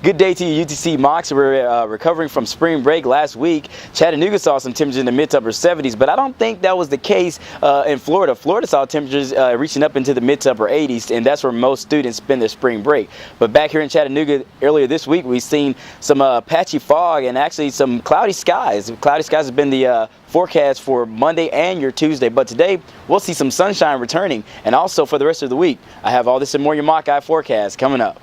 Good day to you, UTC Mocs. We're recovering from spring break last week. Chattanooga saw some temperatures in the mid to upper 70s, but I don't think that was the case in Florida. Florida saw temperatures reaching up into the mid to upper 80s, and that's where most students spend their spring break. But back here in Chattanooga earlier this week, we've seen some patchy fog and actually some cloudy skies. Cloudy skies have been the forecast for Monday and your Tuesday, but today we'll see some sunshine returning, and also for the rest of the week. I have all this and more in your Mock Eye forecast coming up.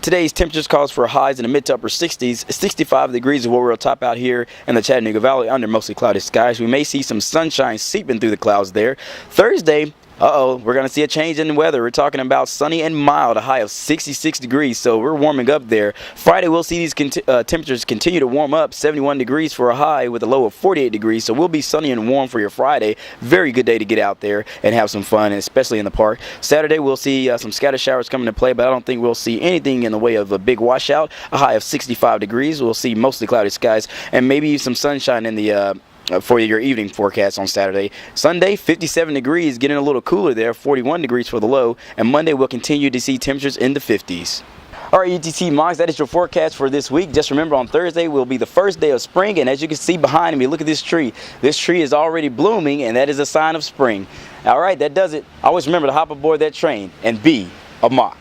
Today's temperatures calls for highs in the mid to upper 60s. 65 degrees is what we'll top out here in the Chattanooga Valley under mostly cloudy skies. We may see some sunshine seeping through the clouds there. Thursday, we're going to see a change in the weather. We're talking about sunny and mild, a high of 66 degrees, so we're warming up there. Friday, we'll see these temperatures continue to warm up, 71 degrees for a high with a low of 48 degrees, so we'll be sunny and warm for your Friday. Very good day to get out there and have some fun, especially in the park. Saturday, we'll see some scattered showers coming to play, but I don't think we'll see anything in the way of a big washout. A high of 65 degrees. We'll see mostly cloudy skies and maybe some sunshine in the for your evening forecast on Saturday. Sunday, 57 degrees, getting a little cooler there, 41 degrees for the low, and Monday we'll continue to see temperatures in the 50s. All right, UTC Mocs, that is your forecast for this week. Just remember, on Thursday will be the first day of spring, and as you can see behind me, look at this tree. This tree is already blooming, and that is a sign of spring. All right, that does it. Always remember to hop aboard that train and be a Moc.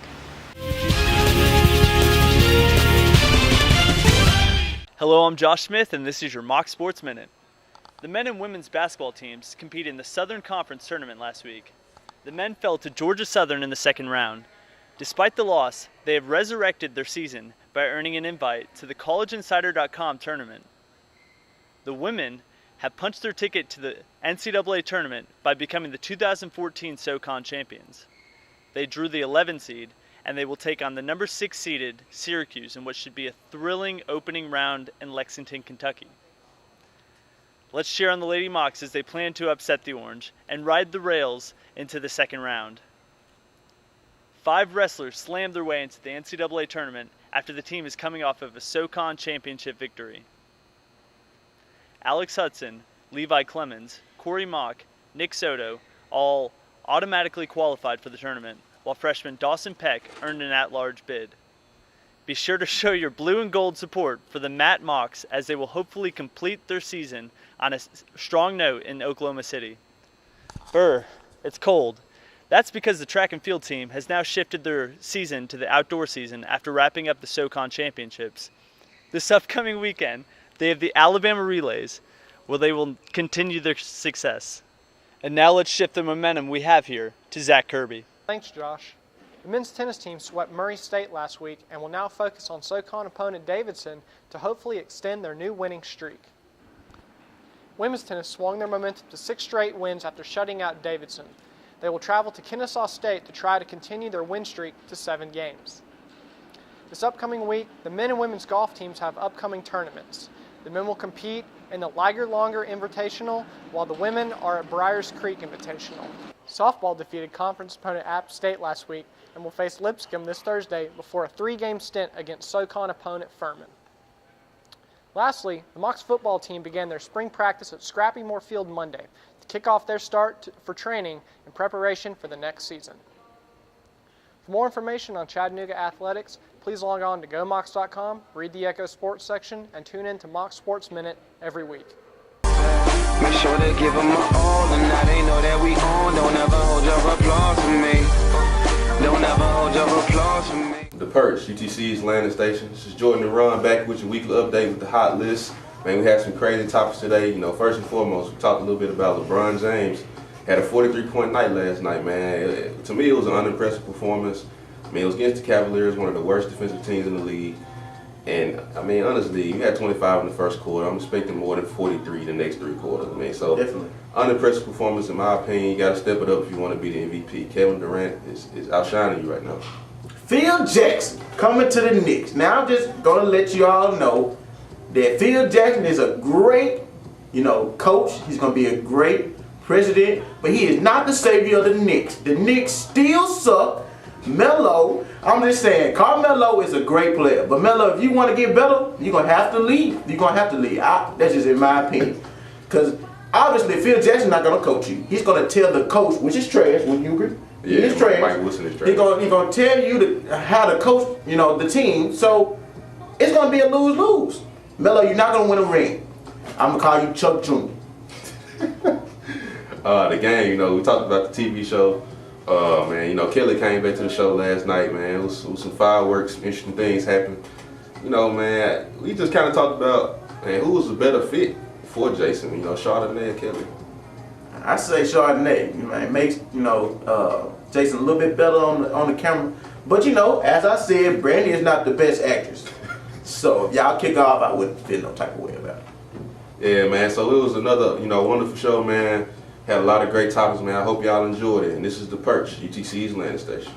Hello, I'm Josh Smith, and this is your Mock Sports Minute. The men and women's basketball teams competed in the Southern Conference tournament last week. The men fell to Georgia Southern in the second round. Despite the loss, they have resurrected their season by earning an invite to the collegeinsider.com tournament. The women have punched their ticket to the NCAA tournament by becoming the 2014 SoCon champions. They drew the 11 seed, and they will take on the number 6 seeded Syracuse in what should be a thrilling opening round in Lexington, Kentucky. Let's cheer on the Lady Mocs as they plan to upset the Orange and ride the rails into the second round. 5 wrestlers slammed their way into the NCAA tournament after the team is coming off of a SoCon championship victory. Alex Hudson, Levi Clemens, Corey Mock, Nick Soto all automatically qualified for the tournament, while freshman Dawson Peck earned an at-large bid. Be sure to show your blue and gold support for the Matt Mocs as they will hopefully complete their season on a strong note in Oklahoma City. It's cold. That's because the track and field team has now shifted their season to the outdoor season after wrapping up the SoCon championships. This upcoming weekend, they have the Alabama Relays, where they will continue their success. And now let's shift the momentum we have here to Zach Kirby. Thanks, Josh. The men's tennis team swept Murray State last week and will now focus on SoCon opponent Davidson to hopefully extend their new winning streak. Women's tennis swung their momentum to 6 straight wins after shutting out Davidson. They will travel to Kennesaw State to try to continue their win streak to 7 games. This upcoming week, the men and women's golf teams have upcoming tournaments. The men will compete in the Liger Longer Invitational, while the women are at Briars Creek Invitational. Softball defeated conference opponent App State last week and will face Lipscomb this Thursday before a 3-game stint against SoCon opponent Furman. Lastly, the Mocs football team began their spring practice at Scrappy Moore Field Monday to kick off their start for training in preparation for the next season. For more information on Chattanooga athletics, please log on to GoMocs.com, read the Echo Sports section, and tune in to Mocs Sports Minute every week. Make sure to give them my all, and now they know that we on. Don't ever hold your applause for me. Don't ever hold your applause for me. The Perch, UTC's landing station. This is Jordan and Ron back with your weekly update with the hot list. Man, we had some crazy topics today. You know, first and foremost, we talked a little bit about LeBron James. Had a 43-point night last night, man. To me, it was an unimpressive performance. I mean, it was against the Cavaliers, one of the worst defensive teams in the league. And, I mean, honestly, you had 25 in the first quarter. I'm expecting more than 43 the next 3 quarters. I mean, so definitely unimpressive performance, in my opinion. You got to step it up if you want to be the MVP. Kevin Durant is outshining you right now. Phil Jackson coming to the Knicks. Now, I'm just going to let you all know that Phil Jackson is a great, coach. He's going to be a great president, but he is not the savior of the Knicks. The Knicks still suck. Melo, I'm just saying, Carmelo is a great player. But Melo, if you want to get better, you're going to have to leave. You're going to have to leave. That's just in my opinion. Because obviously, Phil Jackson's not going to coach you. He's going to tell the coach, which is trash, wouldn't you agree? Yeah, He's trash. Mike Wilson is trash. He gonna tell you how to coach, the team. So it's gonna be a lose-lose. Melo, you're not gonna win a ring. I'm gonna call you Chuck Jr. The game, we talked about the TV show. Man, Kelly came back to the show last night, man. It was some fireworks, interesting things happened. Man, we just kind of talked about, man, who was a better fit for Jason, Chardonnay or Kelly? I say Chardonnay. It makes Jason a little bit better on the camera. But as I said, Brandy is not the best actress. So if y'all kick off, I wouldn't feel no type of way about it. Yeah, man. So it was another, wonderful show, man. Had a lot of great topics, man. I hope y'all enjoyed it. And this is the Perch, UTC's landing station.